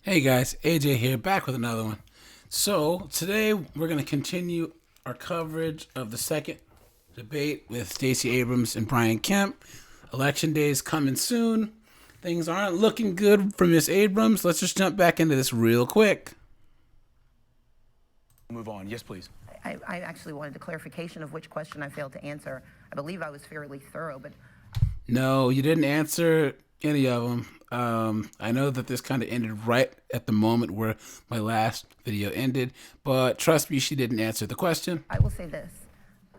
Hey guys, AJ here, back with another one. So today we're going to continue our coverage of the second debate with Stacey Abrams and Brian Kemp. Election day is coming soon. Things aren't looking good for Miss Abrams. Let's just jump back into this real quick. Move on. Yes, please. I actually wanted a clarification of which question I failed to answer. I believe I was fairly thorough, but No, you didn't answer any of them. I know that this kind of ended right at the moment where my last video ended, but trust me, she didn't answer the question. I will say this.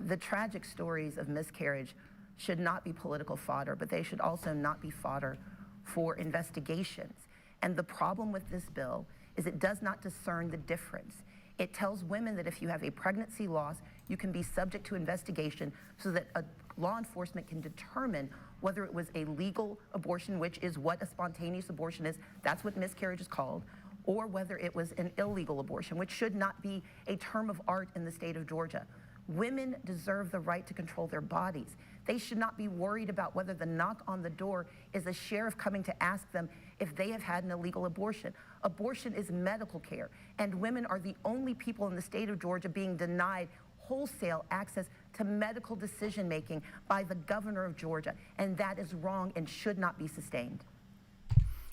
The tragic stories of miscarriage should not be political fodder, but they should also not be fodder for investigations. And the problem with this bill is it does not discern the difference. It tells women that if you have a pregnancy loss, you can be subject to investigation so that law enforcement can determine whether it was a legal abortion, which is what a spontaneous abortion is, that's what miscarriage is called, or whether it was an illegal abortion, which should not be a term of art in the state of Georgia. Women deserve the right to control their bodies. They should not be worried about whether the knock on the door is a sheriff coming to ask them if they have had an illegal abortion. Abortion is medical care, and women are the only people in the state of Georgia being denied wholesale access to medical decision-making by the governor of Georgia, and that is wrong and should not be sustained.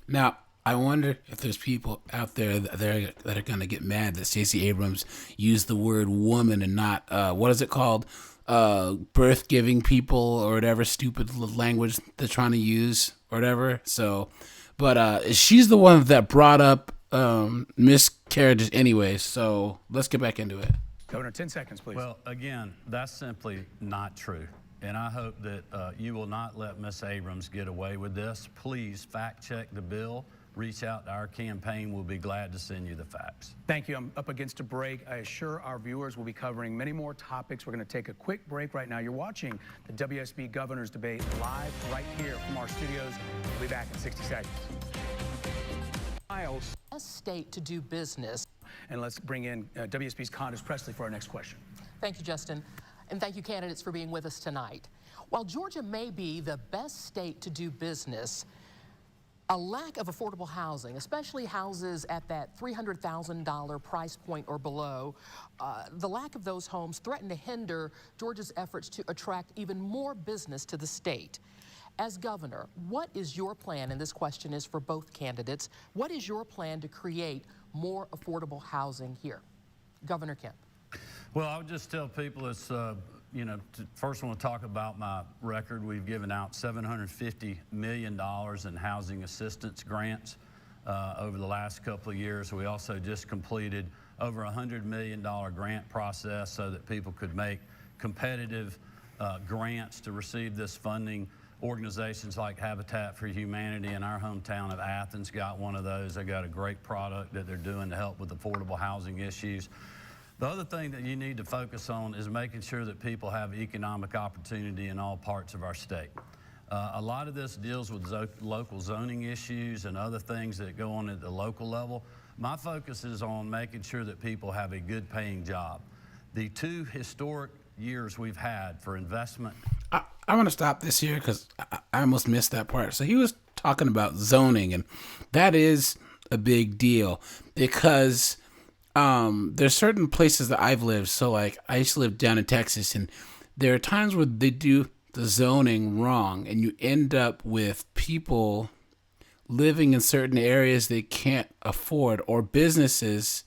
Now, I wonder if there's people out there that are going to get mad that Stacey Abrams used the word woman and not, what is it called? Birth-giving people or whatever stupid language they're trying to use or whatever. So, but she's the one that brought up miscarriages anyway. So let's get back into it. Governor, 10 seconds, please. Well, again, that's simply not true. And I hope that you will not let Ms. Abrams get away with this. Please fact check the bill. Reach out to our campaign. We'll be glad to send you the facts. Thank you. I'm up against a break. I assure our viewers we'll be covering many more topics. We're going to take a quick break right now. You're watching the WSB Governor's Debate live right here from our studios. We'll be back in 60 seconds. A state to do business. And let's bring in WSB's Condace Presley for our next question. Thank you, Justin. And thank you, candidates, for being with us tonight. While Georgia may be the best state to do business, a lack of affordable housing, especially houses at that $300,000 price point or below, the lack of those homes threaten to hinder Georgia's efforts to attract even more business to the state. As governor, what is your plan, and this question is for both candidates, what is your plan to create more affordable housing here? Governor Kemp. Well, I would just tell people it's, first I want to talk about my record. We've given out $750 million in housing assistance grants over the last couple of years. We also just completed over a $100 million grant process so that people could make competitive grants to receive this funding. Organizations like Habitat for Humanity in our hometown of Athens got one of those. They got a great product that they're doing to help with affordable housing issues. The other thing that you need to focus on is making sure that people have economic opportunity in all parts of our state. A lot of this deals with local zoning issues and other things that go on at the local level. My focus is on making sure that people have a good paying job. The two historic years we've had for investment. I want to stop this here because I almost missed that part. So he was talking about zoning, and that is a big deal because there's certain places that I've lived. So like I used to live down in Texas, and there are times where they do the zoning wrong, and you end up with people living in certain areas they can't afford, or businesses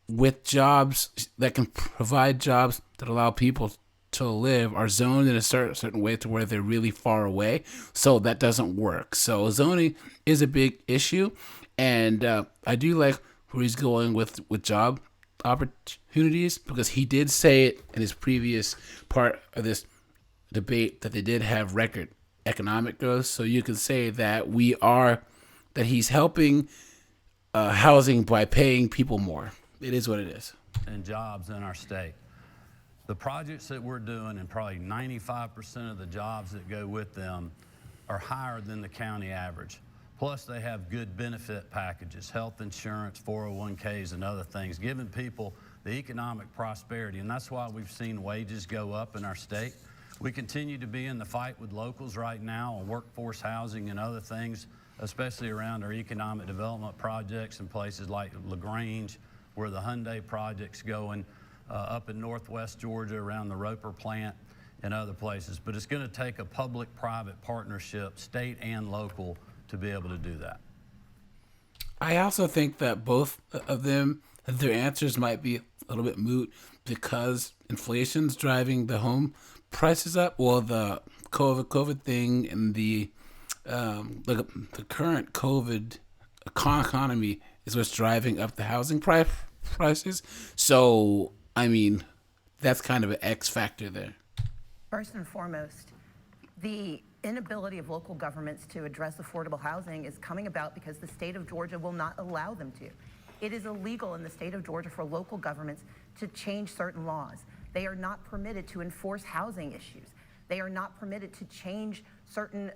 with jobs that can provide jobs that allow people to live are zoned in a certain way to where they're really far away. So that doesn't work. So zoning is a big issue. And I do like where he's going with job opportunities, because he did say it in his previous part of this debate that they did have record economic growth. So you can say that that he's helping housing by paying people more. It is what it is. And jobs in our state. The projects that we're doing, and probably 95% of the jobs that go with them, are higher than the county average. Plus, they have good benefit packages, health insurance, 401ks, and other things, giving people the economic prosperity. And that's why we've seen wages go up in our state. We continue to be in the fight with locals right now on workforce housing and other things. especially around our economic development projects in places like LaGrange, where the Hyundai project's going, up in northwest Georgia around the Roper plant and other places. But it's going to take a public-private partnership, state and local, to be able to do that. I also think that both of them, their answers might be a little bit moot because inflation's driving the home prices up. Well, the COVID thing and the current COVID economy is what's driving up the housing prices. So, I mean, that's kind of an X factor there. First and foremost, the inability of local governments to address affordable housing is coming about because the state of Georgia will not allow them to. It is illegal in the state of Georgia for local governments to change certain laws. They are not permitted to enforce housing issues. They are not permitted to change certain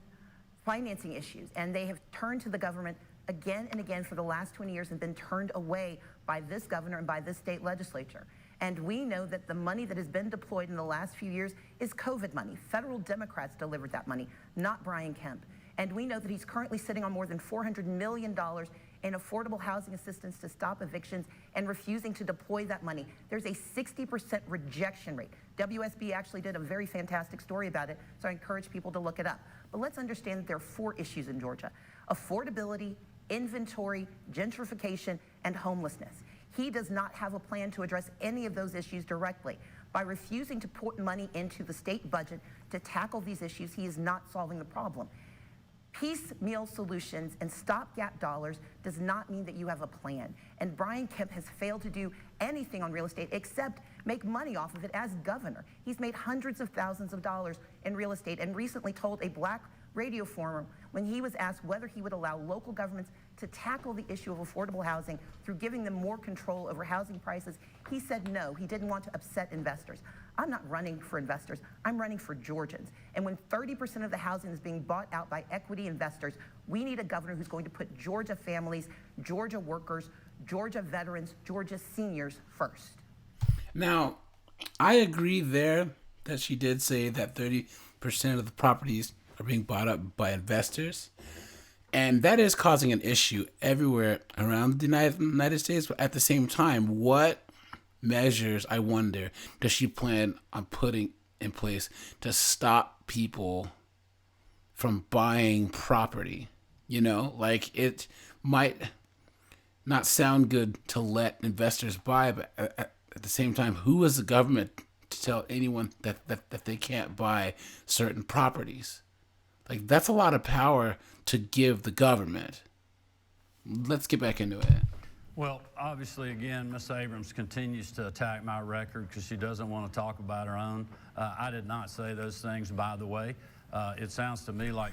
financing issues. And they have turned to the government again and again for the last 20 years and been turned away by this governor and by this state legislature. And we know that the money that has been deployed in the last few years is COVID money. Federal Democrats delivered that money, not Brian Kemp. And we know that he's currently sitting on more than $400 million in affordable housing assistance to stop evictions and refusing to deploy that money. There's a 60% rejection rate. WSB actually did a very fantastic story about it, so I encourage people to look it up. But let's understand that there are 4 issues in Georgia: affordability, inventory, gentrification, and homelessness. He does not have a plan to address any of those issues directly. By refusing to put money into the state budget to tackle these issues, he is not solving the problem. Piecemeal solutions and stopgap dollars does not mean that you have a plan. And Brian Kemp has failed to do anything on real estate except make money off of it as governor. He's made hundreds of thousands of dollars in real estate and recently told a black radio forum when he was asked whether he would allow local governments to tackle the issue of affordable housing through giving them more control over housing prices. He said no, he didn't want to upset investors. I'm not running for investors, I'm running for Georgians. And when 30% of the housing is being bought out by equity investors, we need a governor who's going to put Georgia families, Georgia workers, Georgia veterans, Georgia seniors first. Now, I agree there that she did say that 30% of the properties are being bought up by investors. And that is causing an issue everywhere around the United States. But at the same time, what measures, I wonder, does she plan on putting in place to stop people from buying property? You know, like, it might not sound good to let investors buy, but at the same time, who is the government to tell anyone that they can't buy certain properties? Like, that's a lot of power to give the government. Let's get back into it. Well, obviously, again, Ms. Abrams continues to attack my record because she doesn't want to talk about her own. I did not say those things, by the way. It sounds to me like...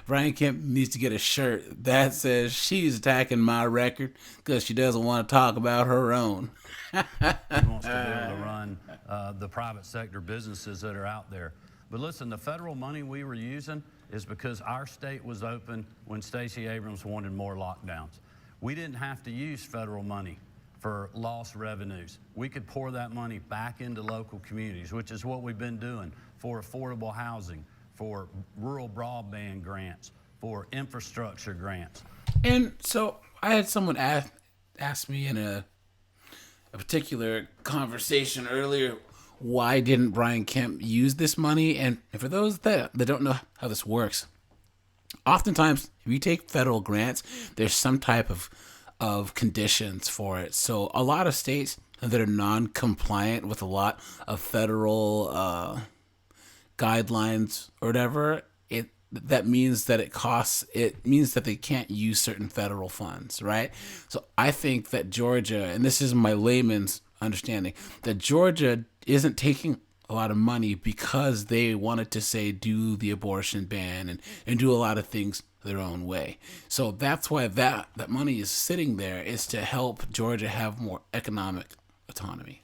Brian Kemp needs to get a shirt that says she's attacking my record because she doesn't want to talk about her own. She wants to be able to run the private sector businesses that are out there. But listen, the federal money we were using is because our state was open when Stacey Abrams wanted more lockdowns. We didn't have to use federal money for lost revenues. We could pour that money back into local communities, which is what we've been doing for affordable housing, for rural broadband grants, for infrastructure grants. And so I had someone ask me in a particular conversation earlier, why didn't Brian Kemp use this money? And for those that don't know how this works, oftentimes if you take federal grants, there's some type of conditions for it. So a lot of states that are non-compliant with a lot of federal guidelines or whatever, that means that it means that they can't use certain federal funds, right? So I think that Georgia, and this is my layman's understanding, that Georgia isn't taking a lot of money because they wanted to say do the abortion ban and do a lot of things their own way. So that's why that money is sitting there, is to help Georgia have more economic autonomy.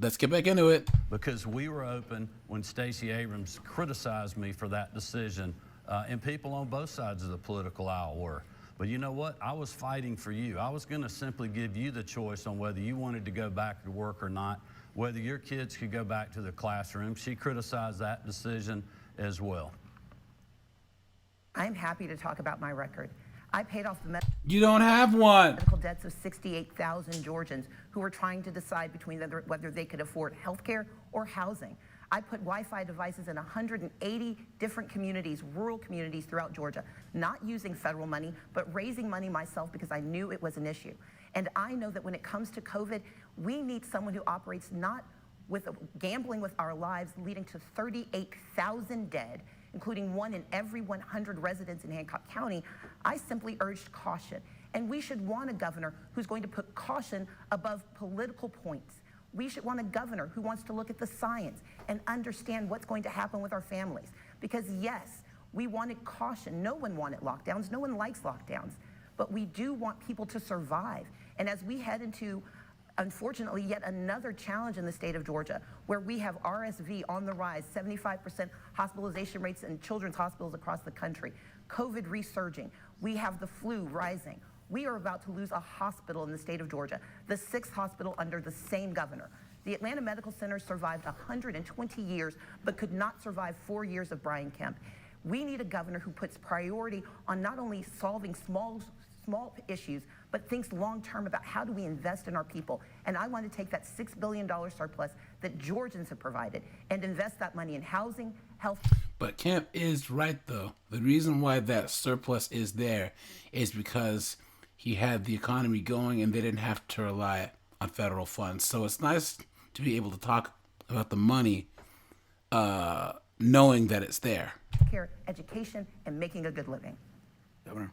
Let's get back into it. Because we were open when Stacey Abrams criticized me for that decision, and people on both sides of the political aisle were. But you know what? I was fighting for you. I was going to simply give you the choice on whether you wanted to go back to work or not, whether your kids could go back to the classroom. She criticized that decision as well. I'm happy to talk about my record. I paid off the You don't have one. medical debts of 68,000 Georgians who were trying to decide between whether they could afford health care or housing. I put Wi-Fi devices in 180 different communities, rural communities throughout Georgia, not using federal money, but raising money myself because I knew it was an issue. And I know that when it comes to COVID, we need someone who operates not with gambling with our lives, leading to 38,000 dead, including 1 in every 100 residents in Hancock County. I simply urged caution. And we should want a governor who's going to put caution above political points. We should want a governor who wants to look at the science and understand what's going to happen with our families. Because yes, we wanted caution. No one wanted lockdowns. No one likes lockdowns. But we do want people to survive. And as we head into, unfortunately, yet another challenge in the state of Georgia, where we have RSV on the rise, 75% hospitalization rates in children's hospitals across the country, COVID resurging, we have the flu rising. We are about to lose a hospital in the state of Georgia, the 6th hospital under the same governor. The Atlanta Medical Center survived 120 years, but could not survive 4 years of Brian Kemp. We need a governor who puts priority on not only solving small issues, but thinks long-term about how do we invest in our people. And I want to take that $6 billion surplus that Georgians have provided and invest that money in housing, health. But Kemp is right, though. The reason why that surplus is there is because he had the economy going and they didn't have to rely on federal funds. So it's nice to be able to talk about the money knowing that it's there. Care, education, and making a good living. Governor.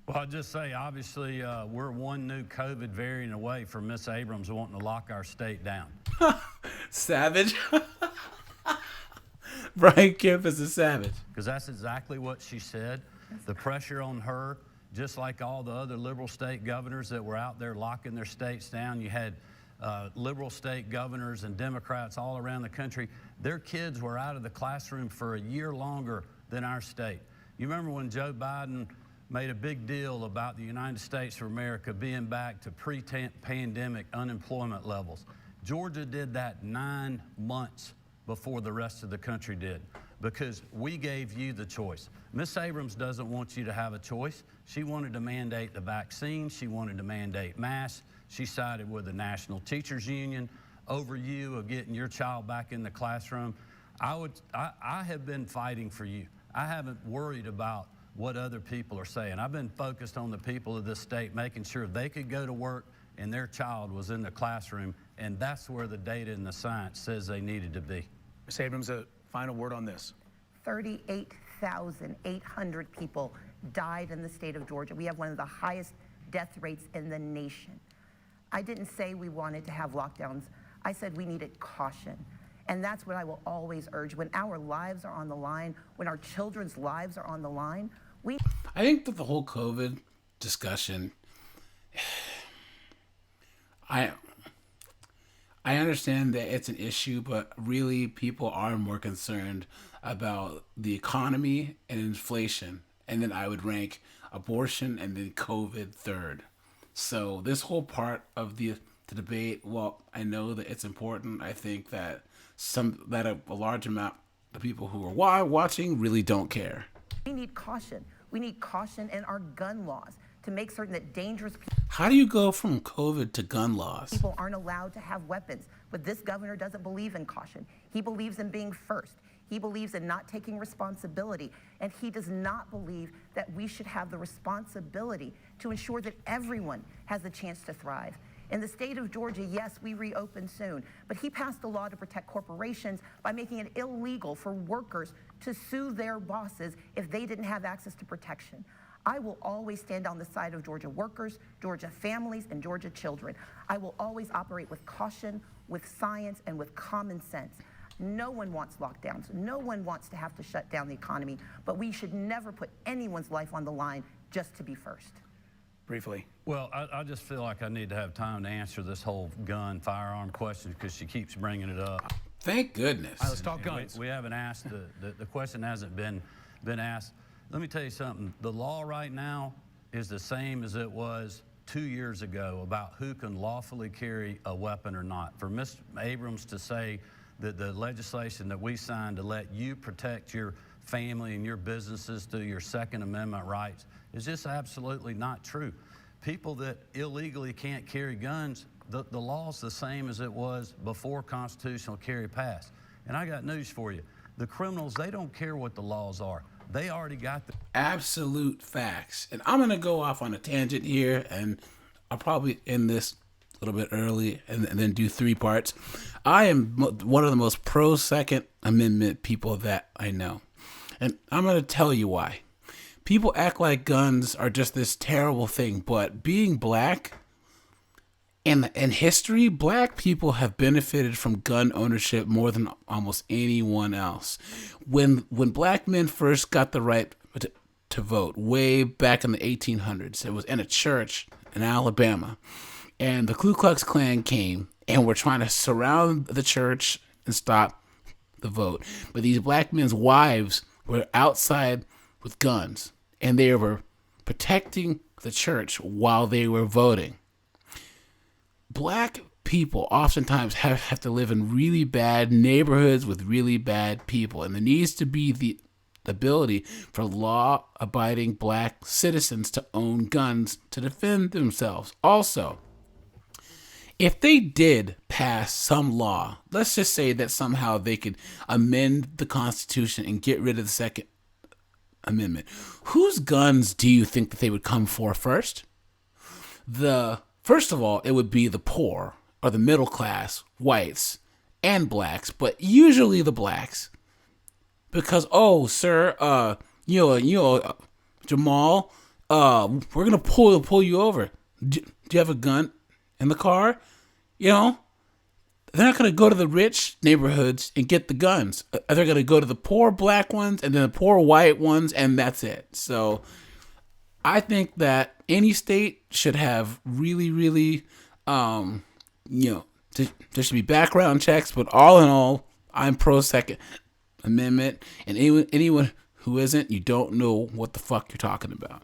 Well, I'll just say, obviously, we're one new COVID variant away from Miss Abrams wanting to lock our state down. Savage. Brian Kemp is a savage. Because that's exactly what she said. The pressure on her, just like all the other liberal state governors that were out there locking their states down. You had liberal state governors and Democrats all around the country. Their kids were out of the classroom for a year longer than our state. You remember when Joe Biden made a big deal about the United States of America being back to pre-pandemic unemployment levels. Georgia did that 9 months before the rest of the country did, because we gave you the choice. Miss Abrams doesn't want you to have a choice. She wanted to mandate the vaccine. She wanted to mandate masks. She sided with the National Teachers Union over you of getting your child back in the classroom. I have been fighting for you. I haven't worried about what other people are saying. I've been focused on the people of this state, making sure they could go to work and their child was in the classroom, and that's where the data and the science says they needed to be. Ms. Abrams, a final word on this. 38,800 people died in the state of Georgia. We have one of the highest death rates in the nation. I didn't say we wanted to have lockdowns. I said we needed caution. And that's what I will always urge. When our lives are on the line, when our children's lives are on the line, I think that the whole COVID discussion, I understand that it's an issue, but really people are more concerned about the economy and inflation. And then I would rank abortion and then COVID third. So this whole part of the debate, well, I know that it's important. I think that a large amount of people who are watching really don't care. We need caution. We need caution in our gun laws to make certain that dangerous people. How do you go from COVID to gun laws? People aren't allowed to have weapons, but this governor doesn't believe in caution. He believes in being first. He believes in not taking responsibility, and he does not believe that we should have the responsibility to ensure that everyone has a chance to thrive. In the state of Georgia, yes, we reopen soon, but he passed a law to protect corporations by making it illegal for workers to sue their bosses if they didn't have access to protection. I will always stand on the side of Georgia workers, Georgia families, and Georgia children. I will always operate with caution, with science, and with common sense. No one wants lockdowns. No one wants to have to shut down the economy, but we should never put anyone's life on the line just to be first. Briefly. Well, I just feel like I need to have time to answer this whole firearm question because she keeps bringing it up. Thank goodness. All right, let's talk guns. We haven't asked, the question hasn't been asked. Let me tell you something. The law right now is the same as it was 2 years ago about who can lawfully carry a weapon or not. For Ms. Abrams to say that the legislation that we signed to let you protect your family and your businesses to your Second Amendment rights is just absolutely not true. People that illegally can't carry guns, the law's the same as it was before constitutional carry passed. And I got news for you. The criminals, they don't care what the laws are. They already got the absolute facts. And I'm going to go off on a tangent here, and I'll probably end this a little bit early and then do 3 parts. I am one of the most pro Second Amendment people that I know. And I'm going to tell you why. People act like guns are just this terrible thing, but being black, in history, black people have benefited from gun ownership more than almost anyone else. When black men first got the right to vote, way back in the 1800s, it was in a church in Alabama, and the Ku Klux Klan came and were trying to surround the church and stop the vote. But these black men's wives were outside with guns, and they were protecting the church while they were voting. Black people oftentimes have to live in really bad neighborhoods with really bad people, and there needs to be the ability for law-abiding black citizens to own guns to defend themselves. Also, if they did pass some law, let's just say that somehow they could amend the Constitution and get rid of the Second Amendment, whose guns do you think that they would come for first? First of all, it would be the poor or the middle class, whites and blacks, but usually the blacks. Because, oh, sir, Jamal, we're gonna pull you over. Do you have a gun in the car? You know, they're not gonna go to the rich neighborhoods and get the guns. They're gonna go to the poor black ones and then the poor white ones, and that's it. So I think that any state should have really, there should be background checks, but all in all, I'm pro Second Amendment, and anyone who isn't, you don't know what the fuck you're talking about.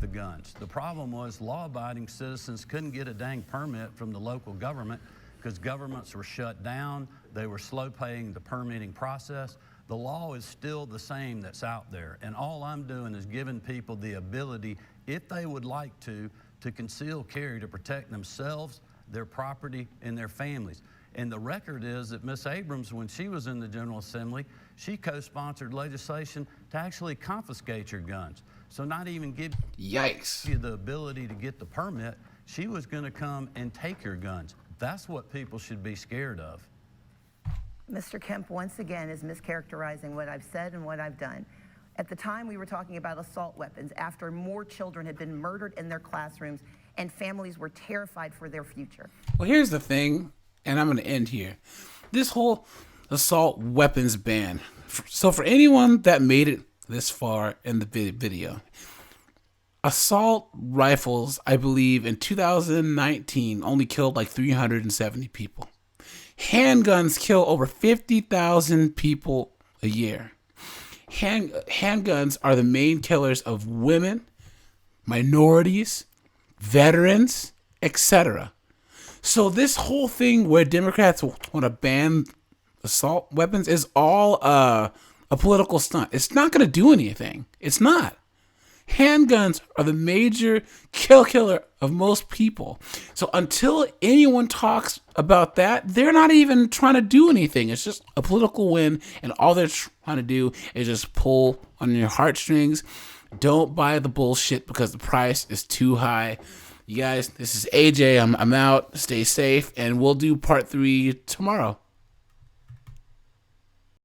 the guns. The problem was law-abiding citizens couldn't get a dang permit from the local government because governments were shut down. They were slow paying the permitting process. The law is still the same that's out there. And all I'm doing is giving people the ability, if they would like to conceal carry to protect themselves, their property, and their families. And the record is that Ms. Abrams, when she was in the General Assembly, she co-sponsored legislation to actually confiscate your guns. So not even give you the ability to get the permit, she was gonna come and take your guns. That's what people should be scared of. Mr. Kemp, once again, is mischaracterizing what I've said and what I've done. At the time, we were talking about assault weapons after more children had been murdered in their classrooms and families were terrified for their future. Well, here's the thing, and I'm going to end here. This whole assault weapons ban. So for anyone that made it this far in the video, assault rifles, I believe, in 2019 only killed like 370 people. Handguns kill over 50,000 people a year. Handguns are the main killers of women, minorities, veterans, etc. So this whole thing where Democrats want to ban assault weapons is all a political stunt. It's not going to do anything. It's not. Handguns are the major killer of most people. So until anyone talks about that, they're not even trying to do anything. It's just a political win, and all they're trying to do is just pull on your heartstrings. Don't buy the bullshit because the price is too high. You guys, this is AJ. I'm out. Stay safe, and we'll do part 3 tomorrow.